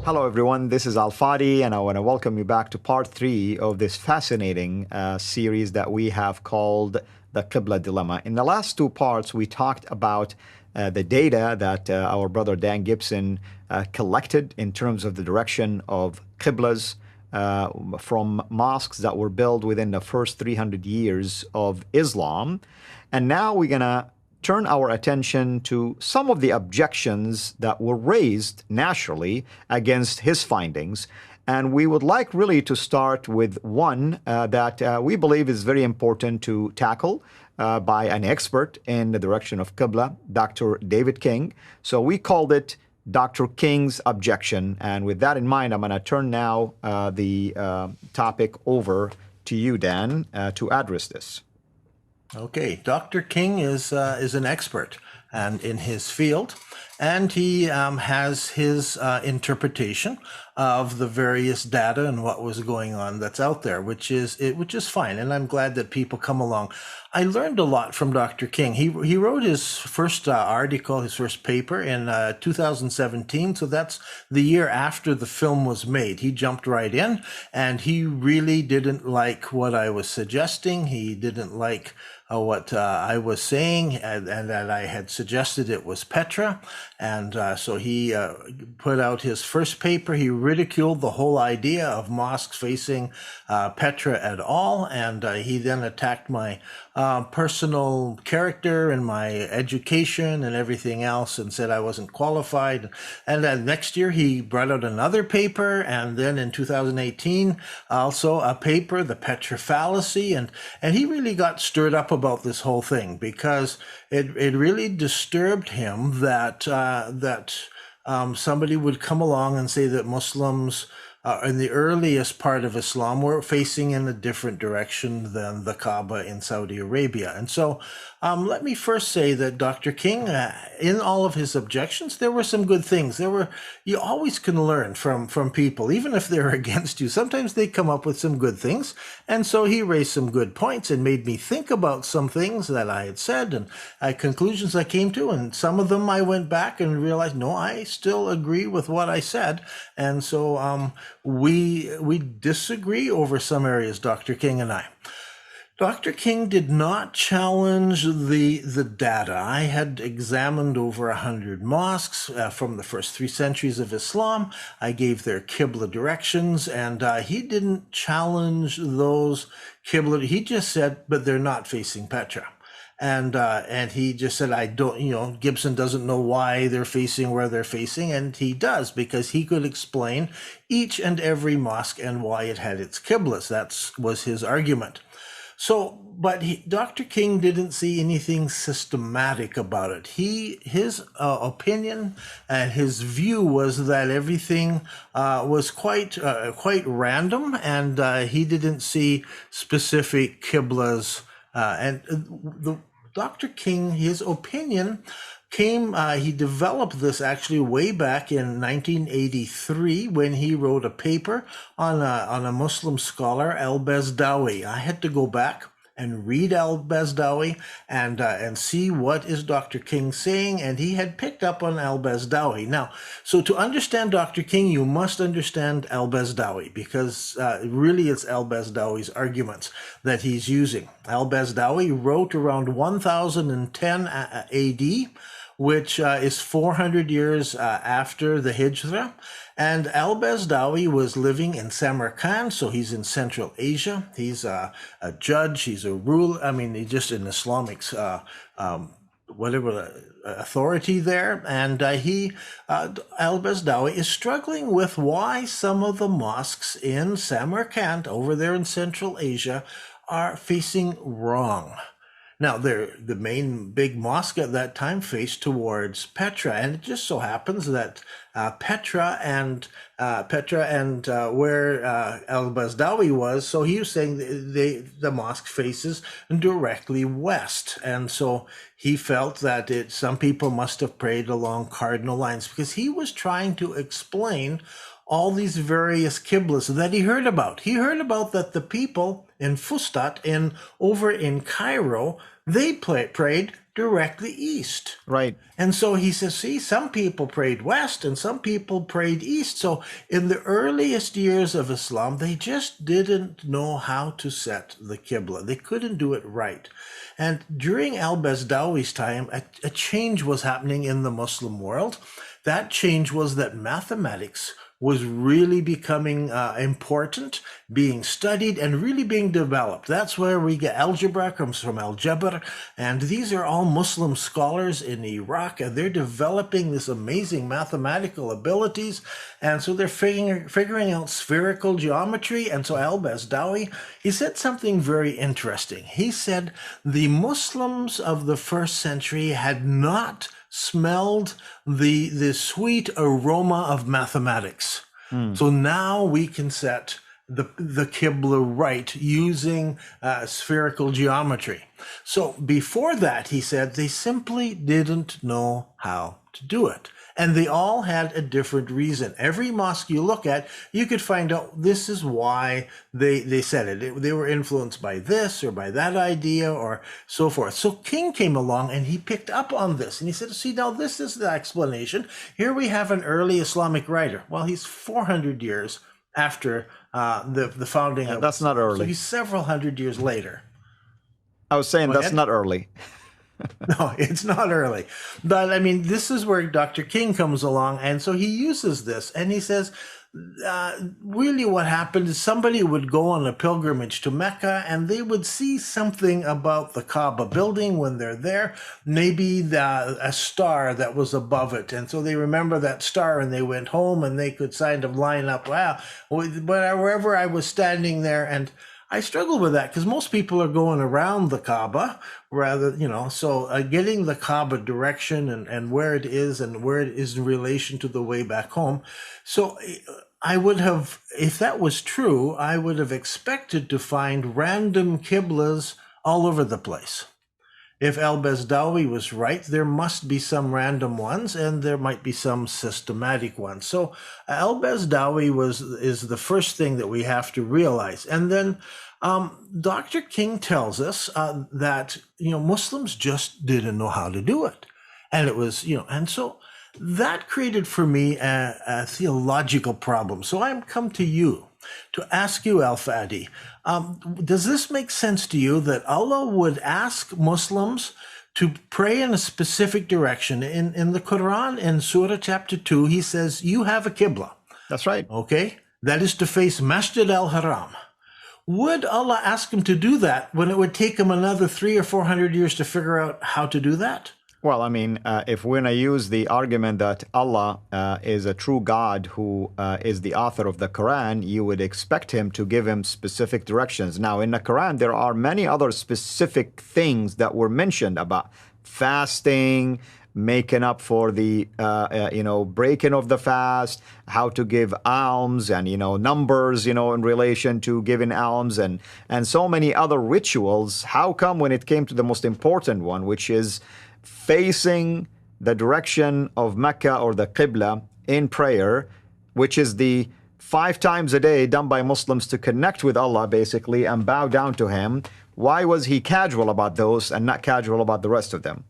Hello, everyone. This is Al Fadi, and I want to welcome you back to part three of this fascinating series that we have called the Qibla Dilemma. In the last two parts, we talked about the data that our brother Dan Gibson collected in terms of the direction of Qiblas from mosques that were built within the first 300 years of Islam. And now we're going to turn our attention to some of the objections that were raised naturally against his findings. And we would like really to start with one that we believe is very important to tackle by an expert in the direction of Qibla, Dr. David King. So we called it Dr. King's objection. And with that in mind, I'm going to turn now the topic over to you, Dan, to address this. Okay, Dr. King is an expert and in his field, and he has his interpretation of the various data and what was going on that's out there, which is fine, and I'm glad that people come along. I learned a lot from Dr. King. He wrote his first article, his first paper in 2017, so that's the year after the film was made. He jumped right in, and he really didn't like what I was suggesting. He didn't like what I was saying, and that I had suggested it was Petra. And so he put out his first paper. He ridiculed the whole idea of mosques facing Petra at all. And he then attacked my personal character and my education and everything else and said I wasn't qualified. And then next year he brought out another paper. And then in 2018, also a paper, The Petra Fallacy. And he really got stirred up about this whole thing because it really disturbed him that somebody would come along and say that Muslims in the earliest part of Islam were facing in a different direction than the Kaaba in Saudi Arabia. And so let me first say that Dr. King, in all of his objections, there were some good things. You always can learn from people, even if they're against you. Sometimes they come up with some good things. And so he raised some good points and made me think about some things that I had said and conclusions I came to. And some of them I went back and realized, no, I still agree with what I said. And so we disagree over some areas, Dr. King and I. Dr. King did not challenge the data. I had examined over 100 mosques from the first 3 centuries of Islam. I gave their Qibla directions, and he didn't challenge those Qibla. He just said, but they're not facing Petra. And he just said, Gibson doesn't know why they're facing where they're facing. And he does, because he could explain each and every mosque and why it had its Qiblas. That was his argument. So, but Dr. King didn't see anything systematic about it. His opinion and his view was that everything was quite random, and he didn't see specific Qiblas. Dr. King, his opinion came, he developed this actually way back in 1983 when he wrote a paper on a Muslim scholar, al-Bazdawi. I had to go back and read al-Bazdawi and see what is Dr. King saying, and he had picked up on al-Bazdawi. Now, so to understand Dr. King, you must understand al-Bazdawi, because really it's al-Bazdawi's arguments that he's using. Al-Bazdawi wrote around 1010 AD, which is 400 years after the Hijrah. And al-Bazdawi was living in Samarkand, so he's in Central Asia. He's a judge, he's a ruler, he's just an Islamic authority there. And al-Bazdawi is struggling with why some of the mosques in Samarkand, over there in Central Asia, are facing wrong. Now, the main big mosque at that time faced towards Petra, and it just so happens that Petra and where al-Bazdawi was, so he was saying the mosque faces directly west, and so he felt that some people must have prayed along cardinal lines, because he was trying to explain all these various Qiblas that he heard about. He heard about that the people in Fustat over in Cairo, they prayed directly east. Right. And so he says, see, some people prayed west and some people prayed east. So in the earliest years of Islam, they just didn't know how to set the Qibla. They couldn't do it right. And during al-Bazdawi's time, a change was happening in the Muslim world. That change was that mathematics was really becoming important, being studied and really being developed. That's where we get algebra, comes from al-Jabr, and these are all Muslim scholars in Iraq, and they're developing this amazing mathematical abilities, and so they're figuring out spherical geometry. And so al-Bazdawi, he said something very interesting. He said the Muslims of the first century had not smelled the sweet aroma of mathematics. So now we can set the Qibla right using spherical geometry. So before that, he said, they simply didn't know how to do it. And they all had a different reason. Every mosque you look at, you could find out this is why they said it. They were influenced by this or by that idea or so forth. So King came along and he picked up on this. And he said, see, now this is the explanation. Here we have an early Islamic writer. Well, he's 400 years after the founding of That's not early. So he's several hundred years later. I was saying that's not early. No, it's not early. But I mean, this is where Dr. King comes along. And so he uses this and he says, really what happened is somebody would go on a pilgrimage to Mecca and they would see something about the Kaaba building when they're there, maybe a star that was above it. And so they remember that star and they went home and they could kind of line up, wow, wherever I was standing there. And I struggle with that because most people are going around the Kaaba rather, so getting the Kaaba direction and where it is and where it is in relation to the way back home. So I would have, if that was true, I would have expected to find random Qiblas all over the place. If al-Bazdawi was right, there must be some random ones and there might be some systematic ones. So al-Bazdawi is the first thing that we have to realize. And then Dr. King tells us that, Muslims just didn't know how to do it. And it was, and so that created for me a theological problem. So I come to you to ask you, Al-Fadi, does this make sense to you that Allah would ask Muslims to pray in a specific direction? In the Quran, in Surah chapter 2, he says, you have a Qibla. That's right. Okay? That is to face Masjid al-Haram. Would Allah ask him to do that when it would take him another 300 or 400 years to figure out how to do that? Well, I mean, if we're going to use the argument that Allah is a true God who is the author of the Quran, you would expect him to give him specific directions. Now, in the Quran, there are many other specific things that were mentioned about fasting, making up for the, breaking of the fast, how to give alms and, numbers, in relation to giving alms and so many other rituals. How come when it came to the most important one, which is facing the direction of Mecca or the Qibla in prayer, which is the 5 times a day done by Muslims to connect with Allah basically and bow down to him, why was he casual about those and not casual about the rest of them?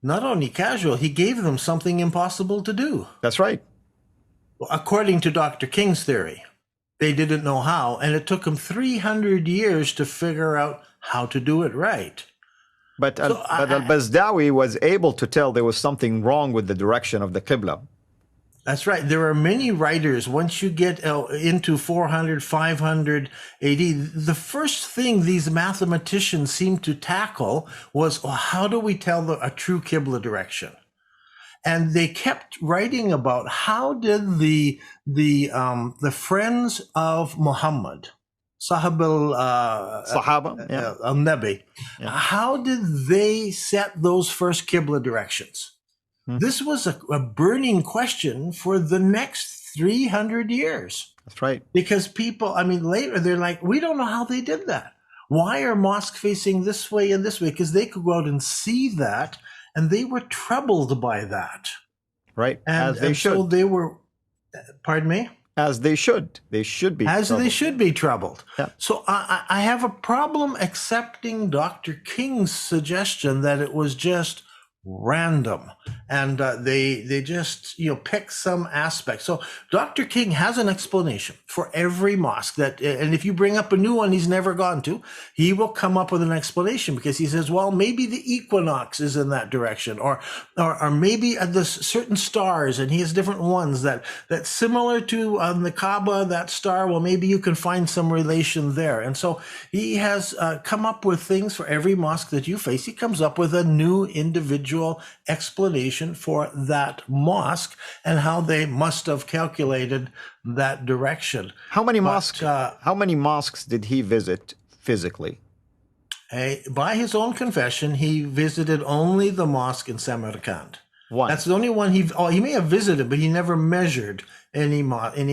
Not only casual, he gave them something impossible to do. That's right. According to Dr. King's theory, they didn't know how, and it took them 300 years to figure out how to do it right. But al-Bazdawi was able to tell there was something wrong with the direction of the Qibla. That's right. There are many writers. Once you get into 400, 500 AD, the first thing these mathematicians seemed to tackle was, how do we tell a true Qibla direction? And they kept writing about how did the friends of Muhammad, Sahaba, al-Nabi, how did they set those first Qibla directions? This was a burning question for the next 300 years. That's right. Because people, later they're like, we don't know how they did that. Why are mosques facing this way and this way? Because they could go out and see that, and they were troubled by that. Right, And, as they should. So they were, pardon me? As they should. They should be As they troubled. should be troubled. Yeah. So I have a problem accepting Dr. King's suggestion that it was just random, and they just pick some aspect. So Dr. King has an explanation for every mosque that, and if you bring up a new one he's never gone to, he will come up with an explanation, because he says, well, maybe the equinox is in that direction, or maybe the certain stars, and he has different ones that's similar to the Kaaba, that star. Well, maybe you can find some relation there. And so he has come up with things for every mosque that you face. He comes up with a new individual explanation for that mosque and how they must have calculated that direction. How many mosques did he visit physically? By his own confession, he visited only the mosque in Samarkand. One. That's the only one he may have visited, but he never measured any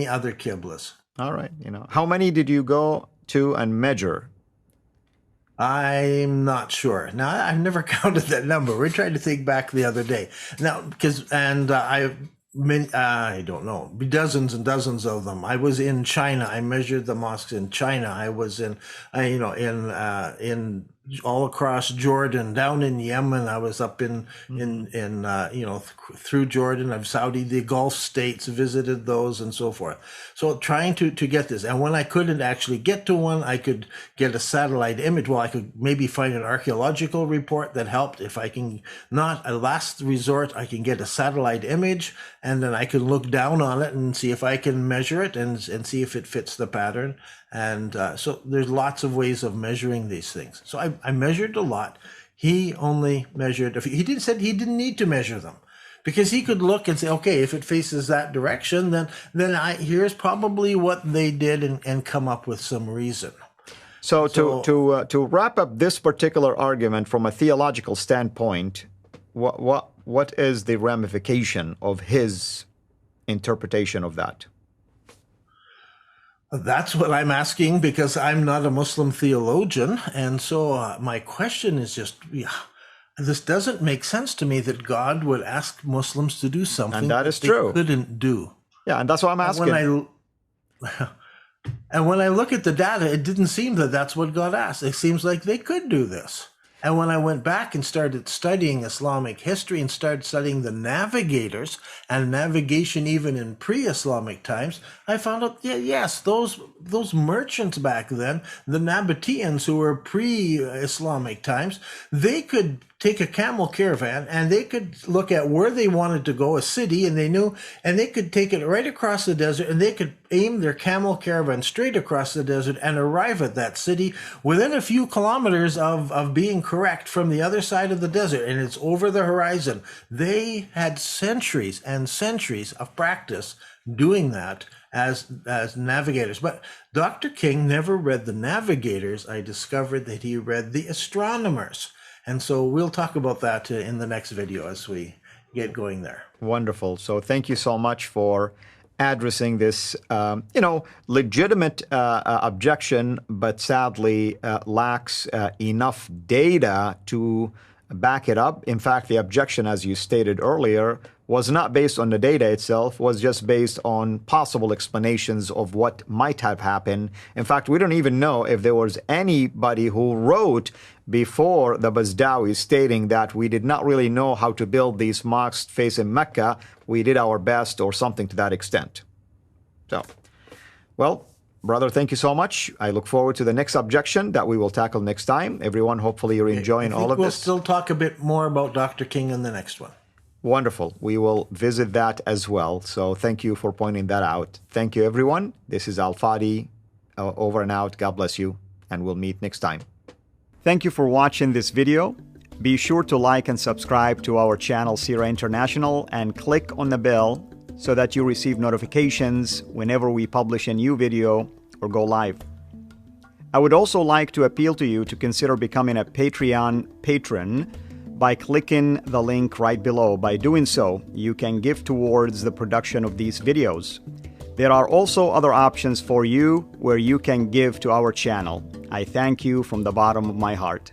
other qiblas. All right. How many did you go to and measure? I'm not sure. Now, I've never counted that number. We're trying to think back the other day. Now, I don't know, dozens and dozens of them. I was in China. I measured the mosques in China. I was in all across Jordan, down in Yemen. I was up in through Jordan, of Saudi, the Gulf states, visited those and so forth. So trying to get this. And when I couldn't actually get to one, I could get a satellite image. Well, I could maybe find an archaeological report that helped. If I can not, a last resort, I can get a satellite image, and then I can look down on it and see if I can measure it and see if it fits the pattern. And so there's lots of ways of measuring these things. So I measured a lot. He only measured, he said he didn't need to measure them, because he could look and say, okay, if it faces that direction, then here's probably what they did, and come up with some reason. So to wrap up this particular argument from a theological standpoint, what is the ramification of his interpretation of that? That's what I'm asking, because I'm not a Muslim theologian. And so my question is just, this doesn't make sense to me that God would ask Muslims to do something that is they true. couldn't do. Yeah, and that's what I'm asking. And when I look at the data, it didn't seem that that's what God asked. It seems like they could do this. And when I went back and started studying Islamic history and started studying the navigators and navigation even in pre-Islamic times, I found out, yes, those merchants back then, the Nabateans who were pre-Islamic times, they could take a camel caravan and they could look at where they wanted to go, a city, and they could take it right across the desert, and they could aim their camel caravan straight across the desert and arrive at that city within a few kilometers of being correct from the other side of the desert, and it's over the horizon. They had centuries and centuries of practice doing that as navigators. But Dr. King never read the navigators. I discovered that he read the astronomers. And so we'll talk about that in the next video as we get going there. Wonderful. So thank you so much for addressing this, legitimate objection, but sadly lacks enough data to back it up. In fact, the objection, as you stated earlier, was not based on the data itself, was just based on possible explanations of what might have happened. In fact, we don't even know if there was anybody who wrote before the Bazdawi stating that we did not really know how to build these mosques facing Mecca. We did our best, or something to that extent. So, well, brother, thank you so much. I look forward to the next objection that we will tackle next time. Everyone, hopefully you're enjoying all of this. We'll still talk a bit more about Dr. King in the next one. Wonderful. We will visit that as well. So thank you for pointing that out. Thank you, everyone. This is Al-Fadi, over and out. God bless you, and we'll meet next time. Thank you for watching this video. Be sure to like and subscribe to our channel, Sira International, and click on the bell so that you receive notifications whenever we publish a new video or go live. I would also like to appeal to you to consider becoming a Patreon patron by clicking the link right below. By doing so, you can give towards the production of these videos. There are also other options for you where you can give to our channel. I thank you from the bottom of my heart.